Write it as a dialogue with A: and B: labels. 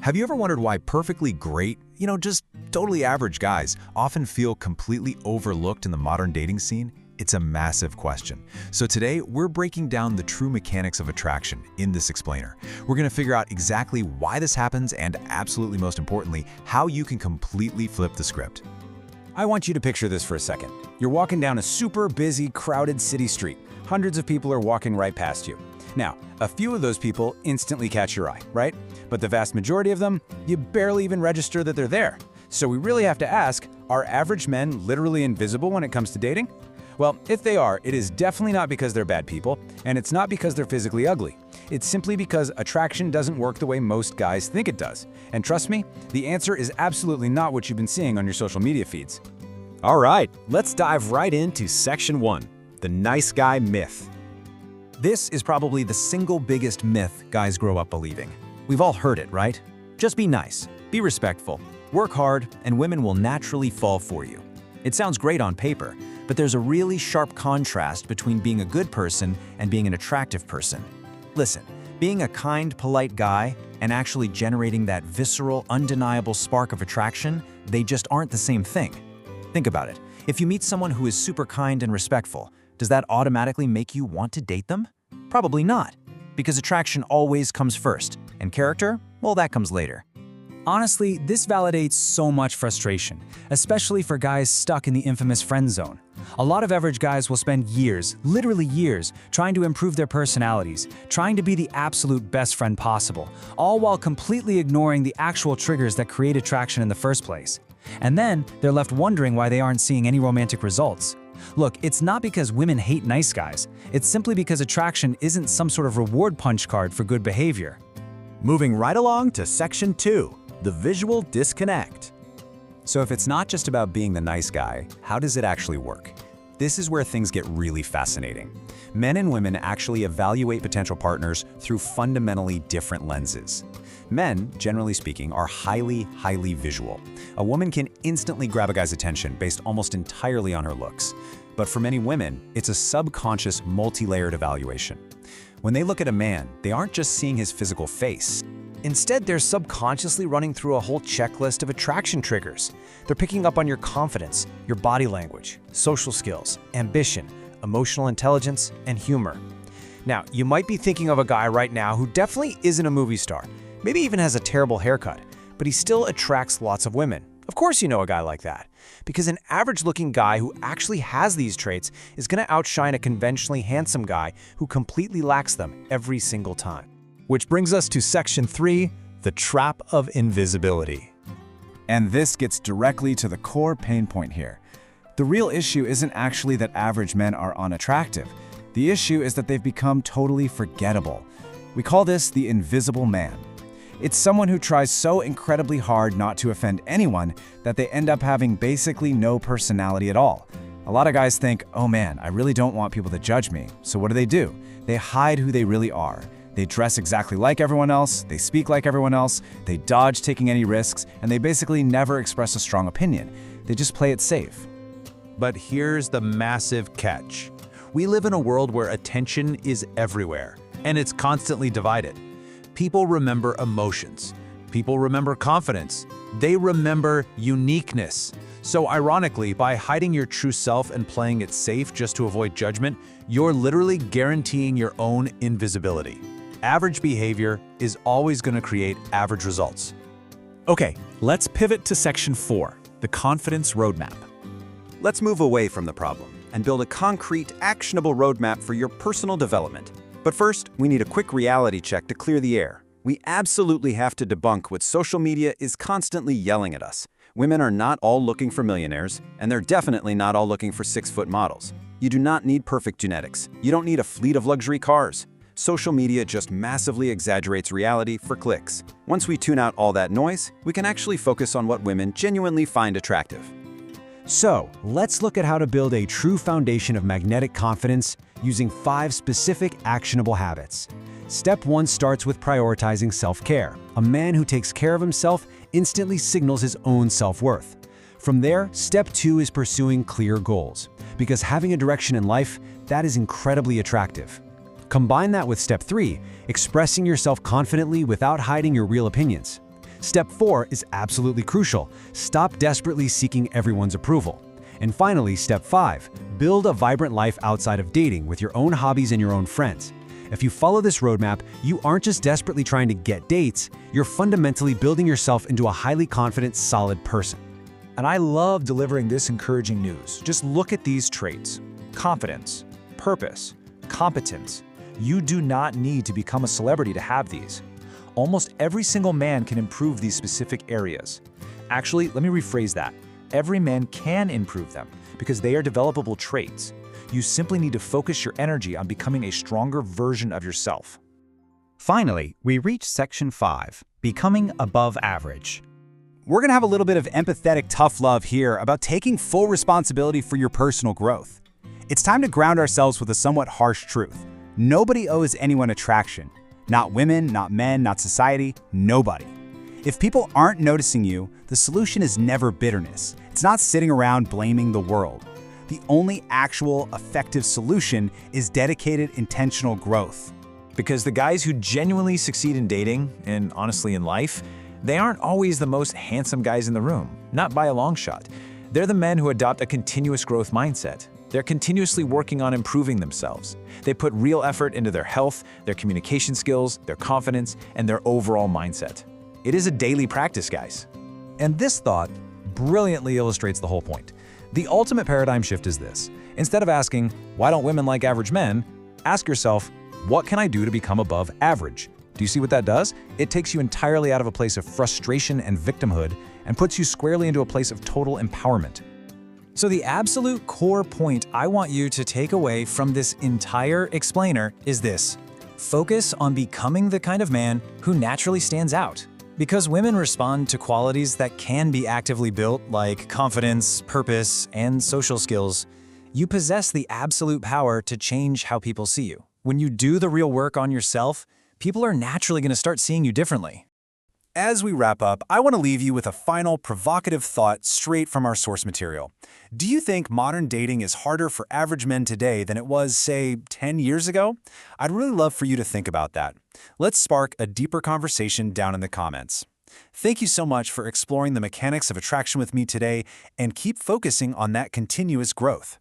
A: Have you ever wondered why perfectly great, just totally average guys often feel completely overlooked in the modern dating scene? It's a massive question. So today, we're breaking down the true mechanics of attraction in this explainer. We're going to figure out exactly why this happens and, absolutely most importantly, how you can completely flip the script.
B: I want you to picture this for a second. You're walking down a super busy, crowded city street. Hundreds of people are walking right past you. Now, a few of those people instantly catch your eye, right? But the vast majority of them, you barely even register that they're there. So we really have to ask, are average men literally invisible when it comes to dating? Well, if they are, it is definitely not because they're bad people, and it's not because they're physically ugly. It's simply because attraction doesn't work the way most guys think it does. And trust me, the answer is absolutely not what you've been seeing on your social media feeds.
C: All right, let's dive right into Section 1, the nice guy myth.
B: This is probably the single biggest myth guys grow up believing. We've all heard it, right? Just be nice, be respectful, work hard, and women will naturally fall for you. It sounds great on paper, but there's a really sharp contrast between being a good person and being an attractive person. Listen, being a kind, polite guy and actually generating that visceral, undeniable spark of attraction, they just aren't the same thing. Think about it. If you meet someone who is super kind and respectful, does that automatically make you want to date them? Probably not, because attraction always comes first, and character, well, that comes later. Honestly, this validates so much frustration, especially for guys stuck in the infamous friend zone. A lot of average guys will spend years, literally years, trying to improve their personalities, trying to be the absolute best friend possible, all while completely ignoring the actual triggers that create attraction in the first place. And then they're left wondering why they aren't seeing any romantic results. Look, it's not because women hate nice guys. It's simply because attraction isn't some sort of reward punch card for good behavior.
C: Moving right along to Section 2, the visual disconnect.
B: So if it's not just about being the nice guy, how does it actually work? This is where things get really fascinating. Men and women actually evaluate potential partners through fundamentally different lenses. Men, generally speaking, are highly visual. A woman can instantly grab a guy's attention based almost entirely on her looks. But for many women, it's a subconscious, multi-layered evaluation. When they look at a man, they aren't just seeing his physical face. Instead, they're subconsciously running through a whole checklist of attraction triggers. They're picking up on your confidence, your body language, social skills, ambition, emotional intelligence, and humor. Now, you might be thinking of a guy right now who definitely isn't a movie star, maybe even has a terrible haircut, but he still attracts lots of women. Of course you know a guy like that, because an average-looking guy who actually has these traits is going to outshine a conventionally handsome guy who completely lacks them every single time.
C: Which brings us to Section 3, the trap of invisibility.
D: And this gets directly to the core pain point here. The real issue isn't actually that average men are unattractive. The issue is that they've become totally forgettable. We call this the invisible man. It's someone who tries so incredibly hard not to offend anyone that they end up having basically no personality at all. A lot of guys think, oh man, I really don't want people to judge me. So what do? They hide who they really are. They dress exactly like everyone else, they speak like everyone else, they dodge taking any risks, and they basically never express a strong opinion. They just play it safe.
A: But here's the massive catch. We live in a world where attention is everywhere, and it's constantly divided. People remember emotions. People remember confidence. They remember uniqueness. So ironically, by hiding your true self and playing it safe just to avoid judgment, you're literally guaranteeing your own invisibility. Average behavior is always going to create average results.
C: Okay, let's pivot to Section 4, the confidence roadmap.
E: Let's move away from the problem and build a concrete, actionable roadmap for your personal development. But first, we need a quick reality check to clear the air. We absolutely have to debunk what social media is constantly yelling at us. Women are not all looking for millionaires, and they're definitely not all looking for 6-foot models. You do not need perfect genetics. You don't need a fleet of luxury cars. Social media just massively exaggerates reality for clicks. Once we tune out all that noise, we can actually focus on what women genuinely find attractive.
B: So, let's look at how to build a true foundation of magnetic confidence using 5 specific actionable habits. Step 1 starts with prioritizing self-care. A man who takes care of himself instantly signals his own self-worth. From there, step 2 is pursuing clear goals, because having a direction in life, that is incredibly attractive. Combine that with step 3, expressing yourself confidently without hiding your real opinions. Step 4 is absolutely crucial. Stop desperately seeking everyone's approval. And finally, step 5, build a vibrant life outside of dating with your own hobbies and your own friends. If you follow this roadmap, you aren't just desperately trying to get dates, you're fundamentally building yourself into a highly confident, solid person.
F: And I love delivering this encouraging news. Just look at these traits: confidence, purpose, competence. You do not need to become a celebrity to have these. Almost every single man can improve these specific areas. Actually, let me rephrase that. Every man can improve them because they are developable traits. You simply need to focus your energy on becoming a stronger version of yourself.
E: Finally, we reach section 5, becoming above average. We're going to have a little bit of empathetic tough love here about taking full responsibility for your personal growth. It's time to ground ourselves with a somewhat harsh truth. Nobody owes anyone attraction. Not women, not men, not society, nobody. If people aren't noticing you, the solution is never bitterness. It's not sitting around blaming the world. The only actual effective solution is dedicated, intentional growth.
F: Because the guys who genuinely succeed in dating, and honestly in life, they aren't always the most handsome guys in the room, not by a long shot. They're the men who adopt a continuous growth mindset. They're continuously working on improving themselves. They put real effort into their health, their communication skills, their confidence, and their overall mindset. It is a daily practice, guys.
B: And this thought brilliantly illustrates the whole point. The ultimate paradigm shift is this. Instead of asking, why don't women like average men? Ask yourself, what can I do to become above average? Do you see what that does? It takes you entirely out of a place of frustration and victimhood and puts you squarely into a place of total empowerment.
G: So the absolute core point I want you to take away from this entire explainer is this: focus on becoming the kind of man who naturally stands out. Because women respond to qualities that can be actively built, like confidence, purpose, and social skills, you possess the absolute power to change how people see you. When you do the real work on yourself, people are naturally going to start seeing you differently.
A: As we wrap up, I want to leave you with a final provocative thought straight from our source material. Do you think modern dating is harder for average men today than it was, say, 10 years ago? I'd really love for you to think about that. Let's spark a deeper conversation down in the comments. Thank you so much for exploring the mechanics of attraction with me today, and keep focusing on that continuous growth.